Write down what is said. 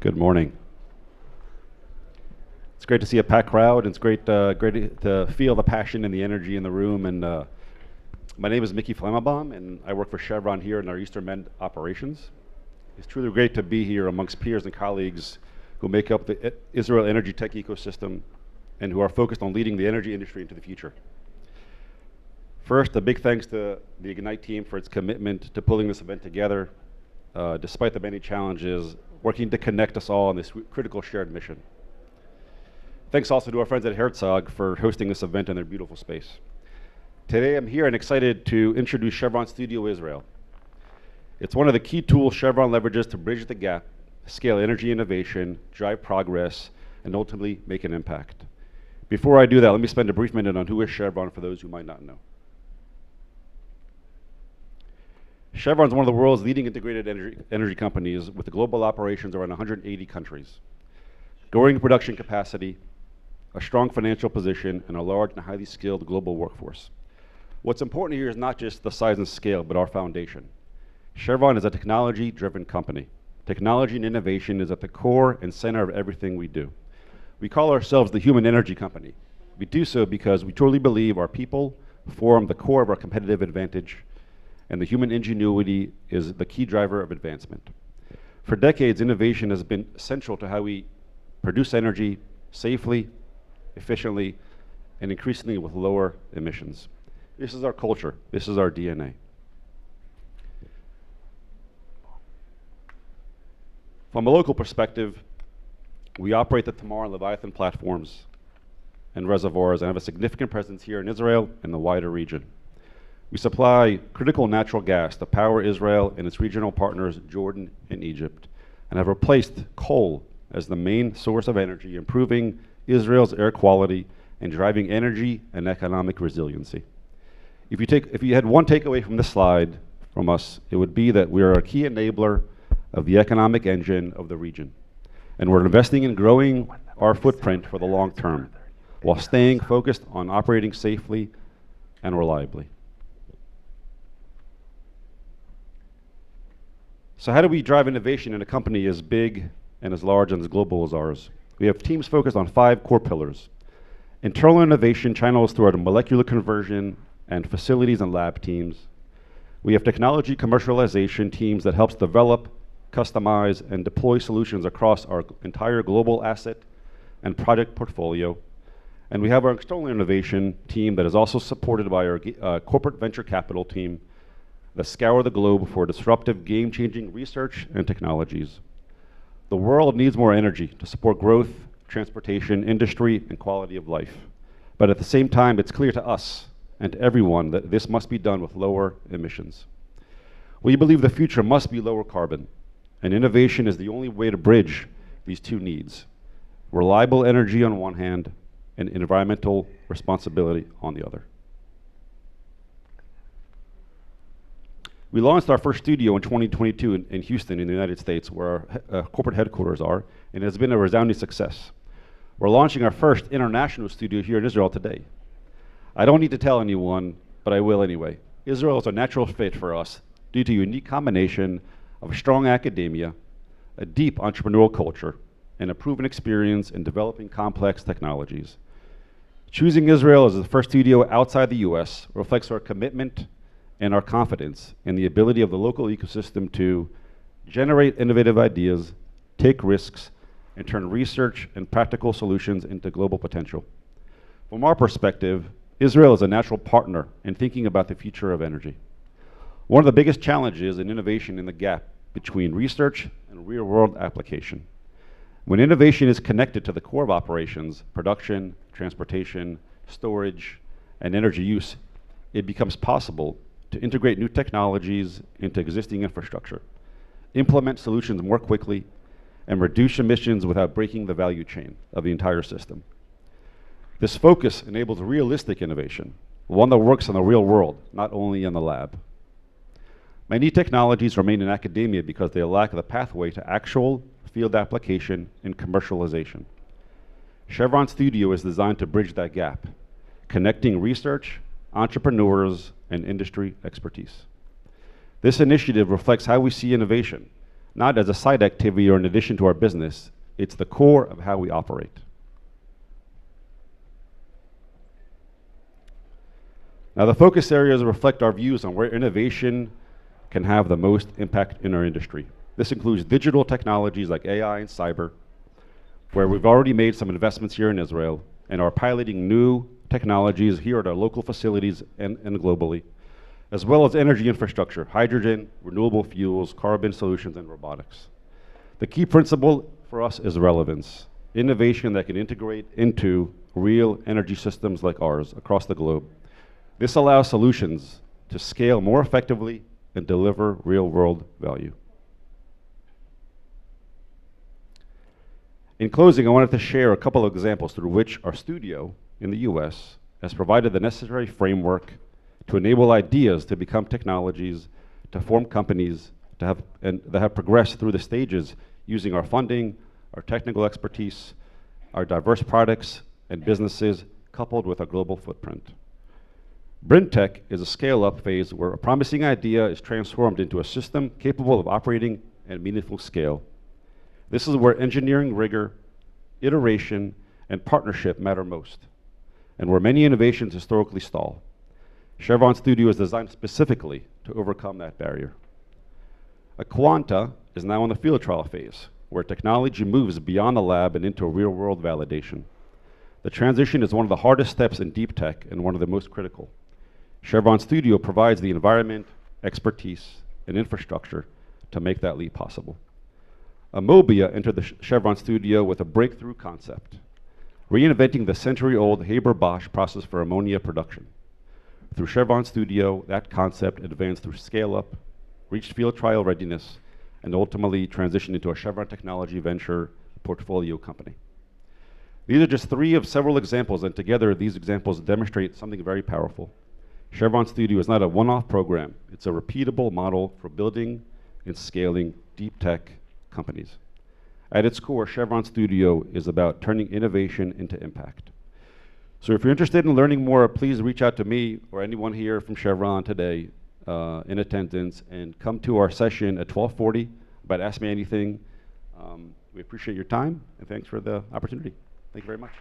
Good morning. It's great to see a packed crowd. It's great to feel the passion and the energy in the room. And my name is Mickey Flammenbaum, and I work for Chevron here in our Eastern Med operations. It's truly great to be here amongst peers and colleagues who make up the Israel energy tech ecosystem and who are focused on leading the energy industry into the future. First, a big thanks to the Ignite team for its commitment to pulling this event together, despite the many challenges, working to connect us all on this critical shared mission. Thanks also to our friends at Herzog for hosting this event in their beautiful space. Today I'm here and excited to introduce Chevron Studio Israel. It's one of the key tools Chevron leverages to bridge the gap, scale energy innovation, drive progress, and ultimately make an impact. Before I do that, let me spend a brief minute on who is Chevron for those who might not know. Chevron is one of the world's leading integrated energy companies with global operations around 180 countries, growing production capacity, a strong financial position, and a large and highly skilled global workforce. What's important here is not just the size and scale, but our foundation. Chevron is a technology-driven company. Technology and innovation is at the core and center of everything we do. We call ourselves the Human Energy Company. We do so because we truly believe our people form the core of our competitive advantage, and the human ingenuity is the key driver of advancement. For decades, innovation has been central to how we produce energy safely, efficiently, and increasingly with lower emissions. This is our culture. This is our DNA. From a local perspective, we operate the Tamar and Leviathan platforms and reservoirs and have a significant presence here in Israel and the wider region. We supply critical natural gas to power Israel and its regional partners, Jordan and Egypt, and have replaced coal as the main source of energy, improving Israel's air quality and driving energy and economic resiliency. If you had one takeaway from this slide from us, it would be that we are a key enabler of the economic engine of the region, and we're investing in growing our footprint for the long term while staying focused on operating safely and reliably. So how do we drive innovation in a company as big and as large and as global as ours? We have teams focused on 5 core pillars. Internal innovation channels through our molecular conversion and facilities and lab teams. We have technology commercialization teams that helps develop, customize, and deploy solutions across our entire global asset and project portfolio. And we have our external innovation team that is also supported by our corporate venture capital team that scour the globe for disruptive, game-changing research and technologies. The world needs more energy to support growth, transportation, industry, and quality of life. But at the same time, it's clear to us and to everyone that this must be done with lower emissions. We believe the future must be lower carbon, and innovation is the only way to bridge these two needs: reliable energy on one hand and environmental responsibility on the other. We launched our first studio in 2022 in Houston in the United States, where our corporate headquarters are, and it has been a resounding success. We're launching our first international studio here in Israel today. I don't need to tell anyone, but I will anyway. Israel is a natural fit for us due to a unique combination of strong academia, a deep entrepreneurial culture, and a proven experience in developing complex technologies. Choosing Israel as the first studio outside the US reflects our commitment and our confidence in the ability of the local ecosystem to generate innovative ideas, take risks, and turn research and practical solutions into global potential. From our perspective, Israel is a natural partner in thinking about the future of energy. One of the biggest challenges in innovation is the gap between research and real-world application. When innovation is connected to the core of operations, production, transportation, storage, and energy use, it becomes possible to integrate new technologies into existing infrastructure, implement solutions more quickly, and reduce emissions without breaking the value chain of the entire system. This focus enables realistic innovation, one that works in the real world, not only in the lab. Many technologies remain in academia because they lack the pathway to actual field application and commercialization. Chevron Studio is designed to bridge that gap, connecting research, entrepreneurs, and industry expertise. This initiative reflects how we see innovation, not as a side activity or in addition to our business. It's the core of how we operate. Now, the focus areas reflect our views on where innovation can have the most impact in our industry. This includes digital technologies like AI and cyber, where we've already made some investments here in Israel and are piloting new technologies here at our local facilities and globally, as well as energy infrastructure, hydrogen, renewable fuels, carbon solutions, and robotics. The key principle for us is relevance, innovation that can integrate into real energy systems like ours across the globe. This allows solutions to scale more effectively and deliver real-world value. In closing, I wanted to share a couple of examples through which our studio in the US has provided the necessary framework to enable ideas to become technologies, to form companies, that have progressed through the stages using our funding, our technical expertise, our diverse products and businesses, coupled with a global footprint. Brintech is a scale-up phase where a promising idea is transformed into a system capable of operating at meaningful scale. This is where engineering rigor, iteration, and partnership matter most, and where many innovations historically stall. Chevron Studio is designed specifically to overcome that barrier. Aquanta is now in the field trial phase, where technology moves beyond the lab and into real-world validation. The transition is one of the hardest steps in deep tech and one of the most critical. Chevron Studio provides the environment, expertise, and infrastructure to make that leap possible. Amobia entered the Chevron Studio with a breakthrough concept, reinventing the century-old Haber-Bosch process for ammonia production. Through Chevron Studio, that concept advanced through scale-up, reached field trial readiness, and ultimately transitioned into a Chevron Technology Venture portfolio company. These are just three of several examples, and together these examples demonstrate something very powerful. Chevron Studio is not a one-off program. It's a repeatable model for building and scaling deep tech companies. At its core, Chevron Studio is about turning innovation into impact. So if you're interested in learning more, please reach out to me or anyone here from Chevron today in attendance, and come to our session at 12:40 about Ask Me Anything. We appreciate your time, and thanks for the opportunity. Thank you very much.